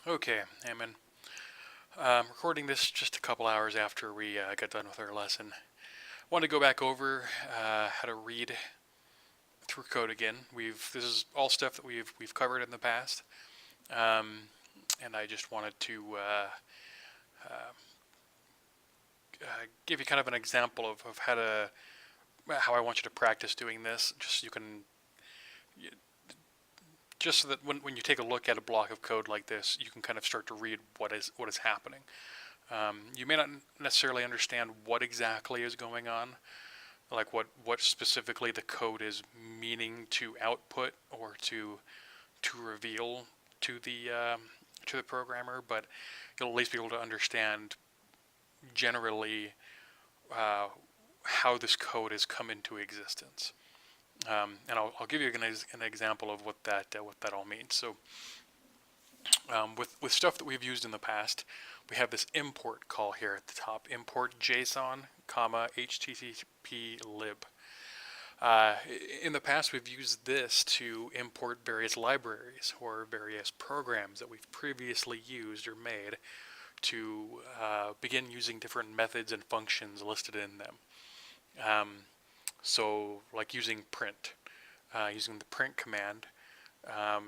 Okay, Eamon. Recording this just a couple hours after we got done with our lesson. Want to go back over how to read through code again. This is all stuff that we've covered in the past, um, and I just wanted to give you kind of an example of how I want you to practice doing this, just so you can just so that when you take a look at a block of code like this, you can kind of start to read what is happening. You may not necessarily understand what exactly is going on, like what specifically the code is meaning to output or to reveal to the programmer, but you'll at least be able to understand generally how this code has come into existence. And I'll give you an example of what that all means. So with stuff that we've used in the past, we have this import call here at the top, import Json, comma, HTTP lib. In the past, we've used this to import various libraries or various programs that we've previously used or made to begin using different methods and functions listed in them. So like using print, using the print command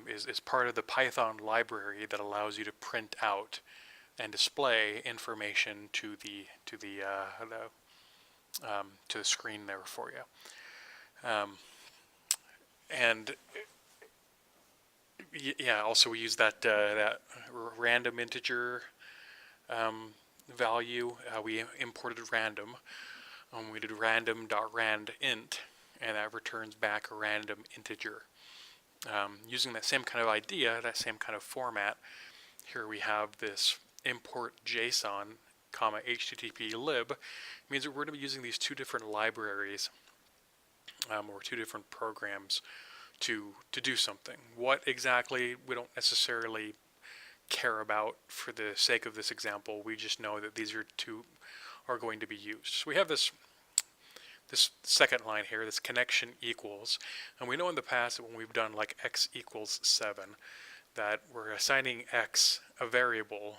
is part of the Python library that allows you to print out and display information to the screen there for you. And yeah, also we use that random integer value. We imported random. We did random.randint, and that returns back a random integer. Using that same kind of idea, that same kind of format, here we have this import JSON, comma, HTTP lib, means that we're going to be using these two different libraries or two different programs to do something. What exactly, we don't necessarily care about for the sake of this example. We just know that these are going to be used. So we have this second line here, this connection equals, and we know in the past that when we've done like x equals 7, that we're assigning x a variable,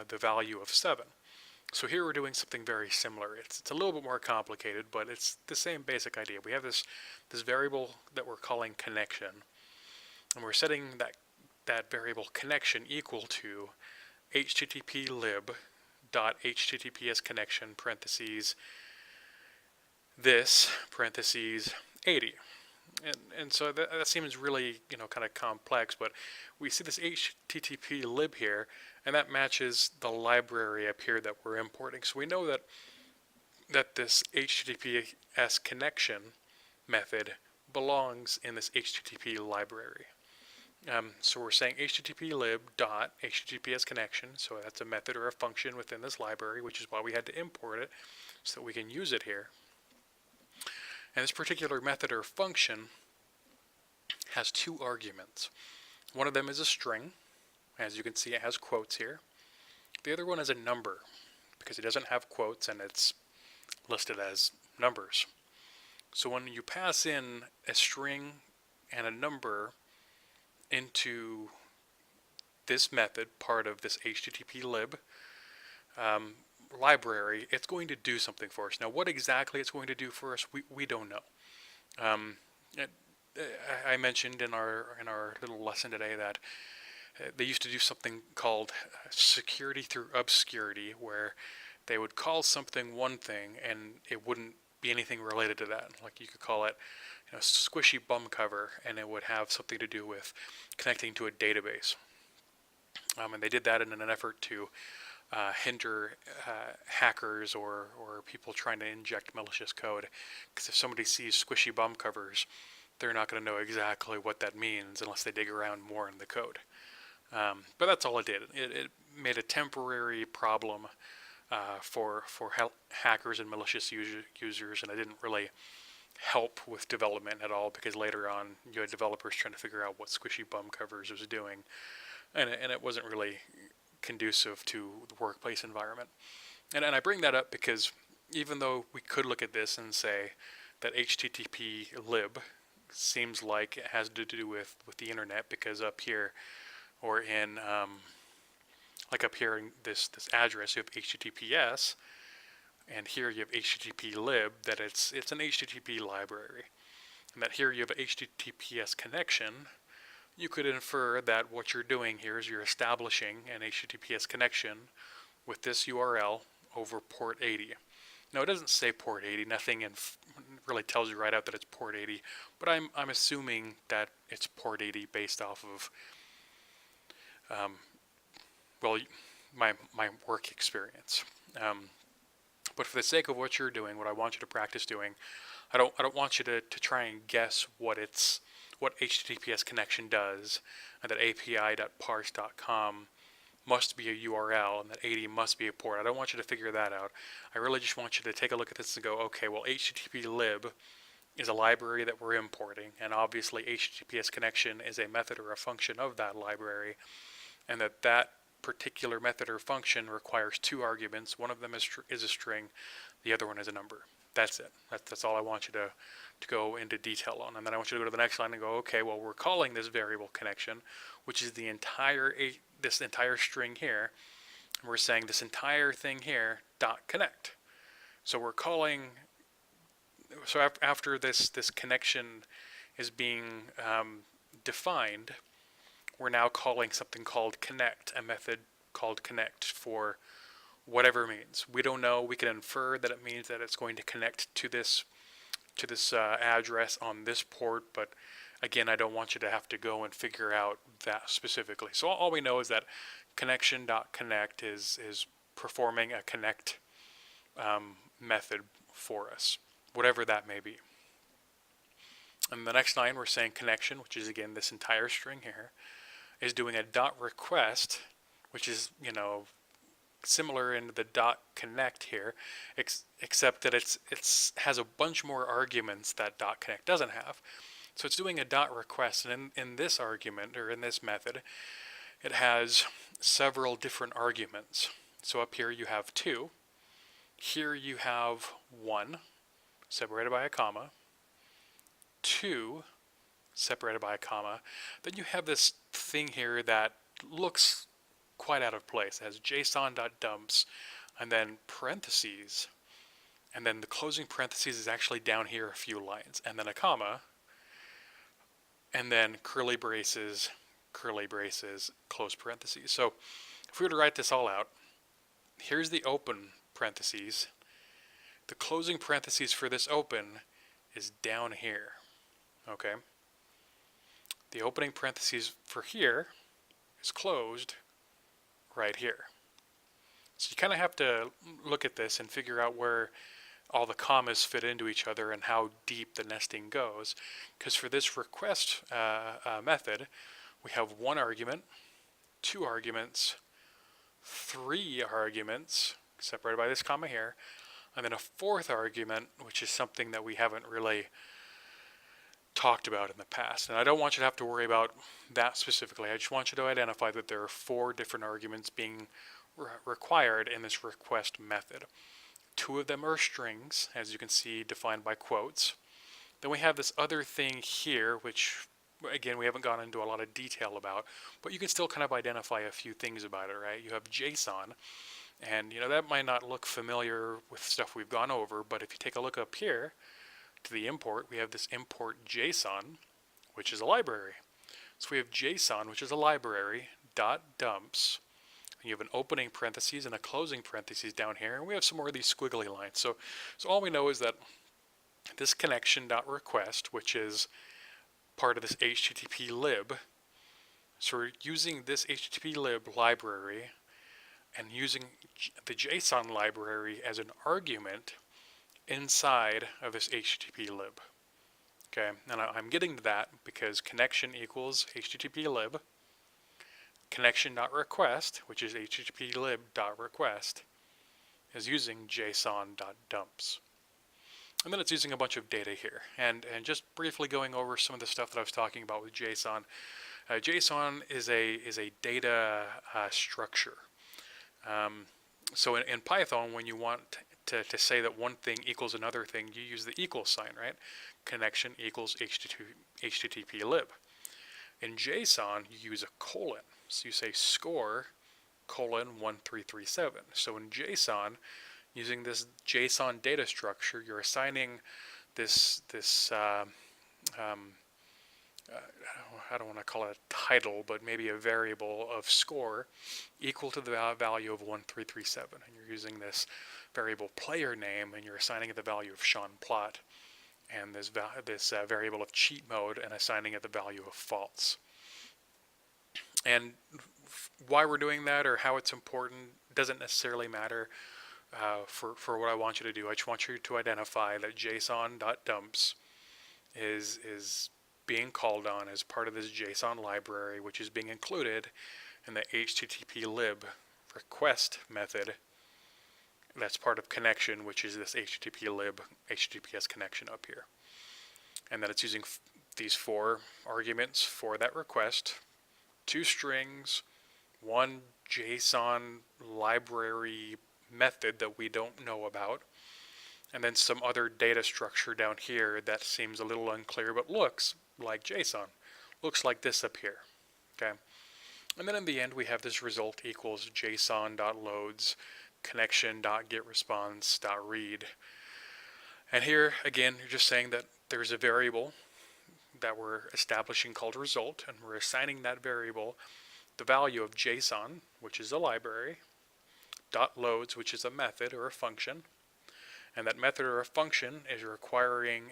the value of 7. So here we're doing something very similar. It's a little bit more complicated, but it's the same basic idea. We have this variable that we're calling connection, and we're setting that variable connection equal to http lib dot https connection parentheses this parentheses 80. And so that seems really, kind of complex, but we see this HTTP lib here, and that matches the library up here that we're importing. So we know that this HTTPS connection method belongs in this HTTP library. So we're saying HTTP lib dot HTTPS connection, so that's a method or a function within this library, which is why we had to import it so that we can use it here. And this particular method or function has two arguments. One of them is a string. As you can see, it has quotes here. The other one is a number, because it doesn't have quotes and it's listed as numbers. So when you pass in a string and a number into this method, part of this HTTP lib library, it's going to do something for us. Now, what exactly it's going to do for us, we don't know. I mentioned in our little lesson today that they used to do something called security through obscurity, where they would call something one thing and it wouldn't be anything related to that. Like you could call it squishy bum cover, and it would have something to do with connecting to a database. And they did that in an effort to hinder hackers or people trying to inject malicious code. Because if somebody sees squishy bum covers, they're not going to know exactly what that means unless they dig around more in the code. But that's all it did. It made a temporary problem for hackers and malicious users, and it didn't really help with development at all, because later on you had developers trying to figure out what squishy bum covers was doing, and it wasn't really conducive to the workplace environment. And I bring that up because even though we could look at this and say that HTTP lib seems like it has to do with the internet, because up here or in like up here in this address, you have HTTPS, and here you have HTTP lib, that it's an HTTP library, and that here you have a HTTPS connection. You could infer that what you're doing here is you're establishing an HTTPS connection with this URL over port 80. Now it doesn't say port 80, nothing really tells you right out that it's port 80, but I'm assuming that it's port 80 based off of well, my work experience. But for the sake of what you're doing, what I want you to practice doing, I don't want you to try and guess what HTTPS connection does, and that api.parse.com must be a URL and that 80 must be a port. I don't want you to figure that out. I really just want you to take a look at this and go, okay, well, HTTP lib is a library that we're importing, and obviously HTTPS connection is a method or a function of that library, and that particular method or function requires two arguments. One of them is a string, the other one is a number. That's it. That's all I want you to go into detail on. And then I want you to go to the next line and go, okay, well, we're calling this variable connection, which is this entire string here. And we're saying this entire thing here dot connect. So we're calling. So after this connection is being defined, we're now calling something called connect, a method called connect for whatever it means. We don't know. We can infer that it means that it's going to connect to this address on this port, but again, I don't want you to have to go and figure out that specifically. So all we know is that connection.connect is performing a connect method for us, whatever that may be. And the next line, we're saying connection, which is again this entire string here, is doing a dot request, which is, similar in the dot connect here, except that it has a bunch more arguments that dot connect doesn't have. So it's doing a dot request, and in this argument, or in this method, it has several different arguments. So up here you have 2. Here you have 1, separated by a comma, 2, separated by a comma. Then you have this thing here that looks quite out of place. It has json.dumps and then parentheses, and then the closing parentheses is actually down here a few lines, and then a comma, and then curly braces, close parentheses. So if we were to write this all out, here's the open parentheses. The closing parentheses for this open is down here. Okay? The opening parentheses for here is closed right here. So you kind of have to look at this and figure out where all the commas fit into each other and how deep the nesting goes. Because for this request method, we have 1 argument, 2 arguments, 3 arguments, separated by this comma here, and then a 4th argument, which is something that we haven't really talked about in the past. And I don't want you to have to worry about that specifically. I just want you to identify that there are 4 different arguments being required in this request method. 2 of them are strings, as you can see, defined by quotes. Then we have this other thing here, which again we haven't gone into a lot of detail about, but you can still kind of identify a few things about it, right? You have JSON, and that might not look familiar with stuff we've gone over, but if you take a look up here to the import, we have this import JSON, which is a library. So we have JSON, which is a library, .dumps, and you have an opening parentheses and a closing parentheses down here, and we have some more of these squiggly lines. So all we know is that this connection.request, which is part of this HTTP lib, so we're using this HTTP lib library and using the JSON library as an argument inside of this HTTP lib. Okay, and I'm getting to that because connection equals HTTP lib, connection.request, which is HTTP lib.request, is using json.dumps. And then it's using a bunch of data here. And just briefly going over some of the stuff that I was talking about with JSON. JSON is a data structure. So in Python, when you want to say that one thing equals another thing, you use the equal sign, right? Connection equals HTTP lib. In JSON, you use a colon. So you say score :1337. So in JSON, using this JSON data structure, you're assigning this I don't want to call it a title, but maybe a variable of score equal to the value of 1337. And you're using this variable player name, and you're assigning it the value of Sean Plot, and this variable of cheat mode, and assigning it the value of false. And why we're doing that or how it's important doesn't necessarily matter for what I want you to do. I just want you to identify that JSON.dumps is being called on as part of this JSON library, which is being included in the HTTP lib request method. That's part of connection, which is this HTTP lib HTTPS connection up here. And that it's using these 4 arguments for that request, 2 strings, 1 JSON library method that we don't know about, and then some other data structure down here that seems a little unclear but looks like JSON. Looks like this up here. Okay. And then in the end we have this result equals JSON.loads connection.getResponse.read. And here again you're just saying that there's a variable that we're establishing called result, and we're assigning that variable the value of JSON, which is a library, .loads, which is a method or a function, and that method or a function is requiring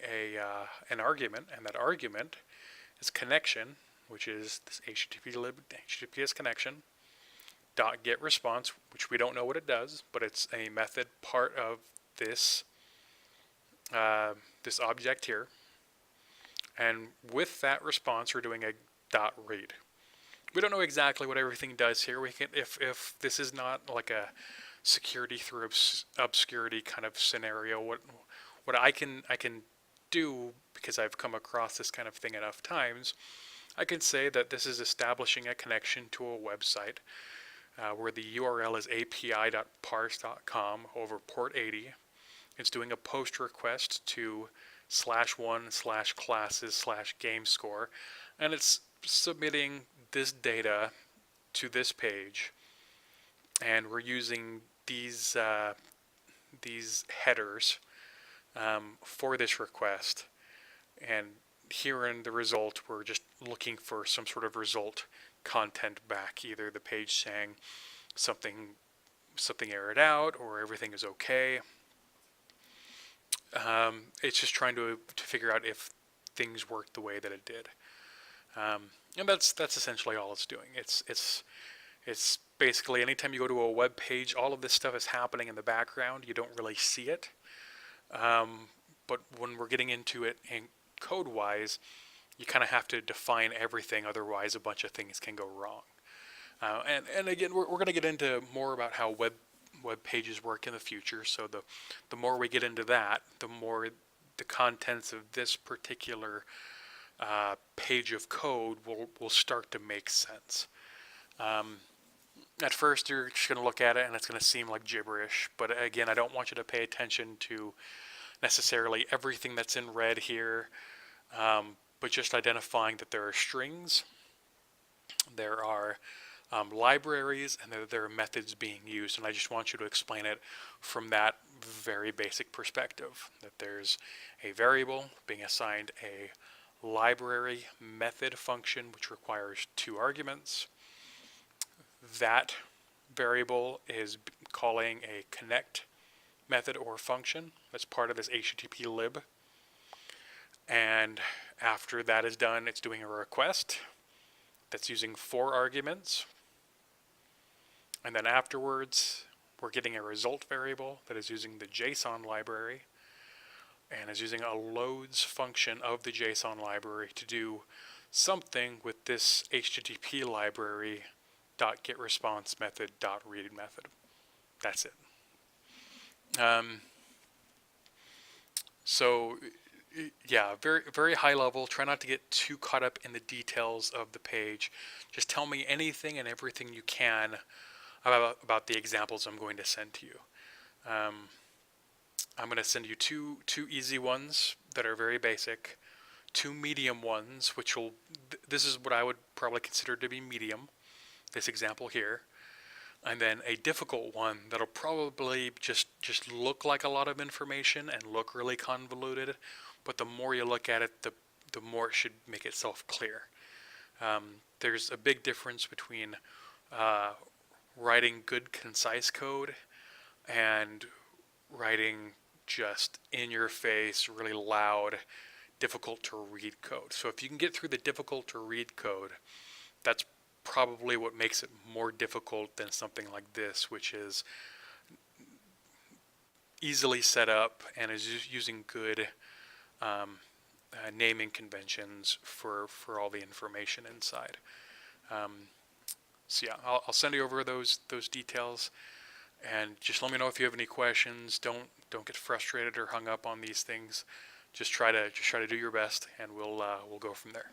an argument, and that argument is connection, which is this HTTP lib HTTPS connection, .getResponse, which we don't know what it does, but it's a method part of this this object here. And with that response, we're doing a .read. We don't know exactly what everything does here. We can, if this is not like a security through obscurity kind of scenario, what I can do, because I've come across this kind of thing enough times, I can say that this is establishing a connection to a website where the URL is api.parse.com over port 80. It's doing a post request to /1/classes/gamescore, and it's submitting this data to this page, and we're using these headers for this request. And here in the result, we're just looking for some sort of result content back, either the page saying something errored out or everything is okay. It's just trying to figure out if things worked the way that it did. And that's essentially all it's doing. It's basically anytime you go to a web page, all of this stuff is happening in the background. You don't really see it. But when we're getting into it in code-wise, you kind of have to define everything, otherwise a bunch of things can go wrong. And again, we're going to get into more about how web pages work in the future. So the more we get into that, the more the contents of this particular page of code will start to make sense. At first, you're just going to look at it and it's going to seem like gibberish. But again, I don't want you to pay attention to necessarily everything that's in red here, but just identifying that there are strings, there are libraries, and there are methods being used. And I just want you to explain it from that very basic perspective, that there's a variable being assigned a library method function which requires 2 arguments. That variable is calling a connect method or function that's part of this HTTP lib. And after that is done, it's doing a request that's using 4 arguments. And then afterwards, we're getting a result variable that is using the JSON library and is using a loads function of the JSON library to do something with this HTTP library .getResponse method .read method. That's it. So yeah, very, very high level. Try not to get too caught up in the details of the page. Just tell me anything and everything you can about the examples I'm going to send to you. I'm going to send you two easy ones that are very basic, 2 medium ones, which will, this is what I would probably consider to be medium, this example here. and then a difficult one that'll probably just look like a lot of information and look really convoluted, but the more you look at it, the more it should make itself clear. There's a big difference between uh, writing good, concise code and writing just in your face, really loud, difficult to read code. So if you can get through the difficult to read code, that's probably what makes it more difficult than something like this, which is easily set up and is using good naming conventions for all the information inside. Um, so yeah, I'll send you over those details, and just let me know if you have any questions. Don't get frustrated or hung up on these things. Just try to do your best, and we'll go from there.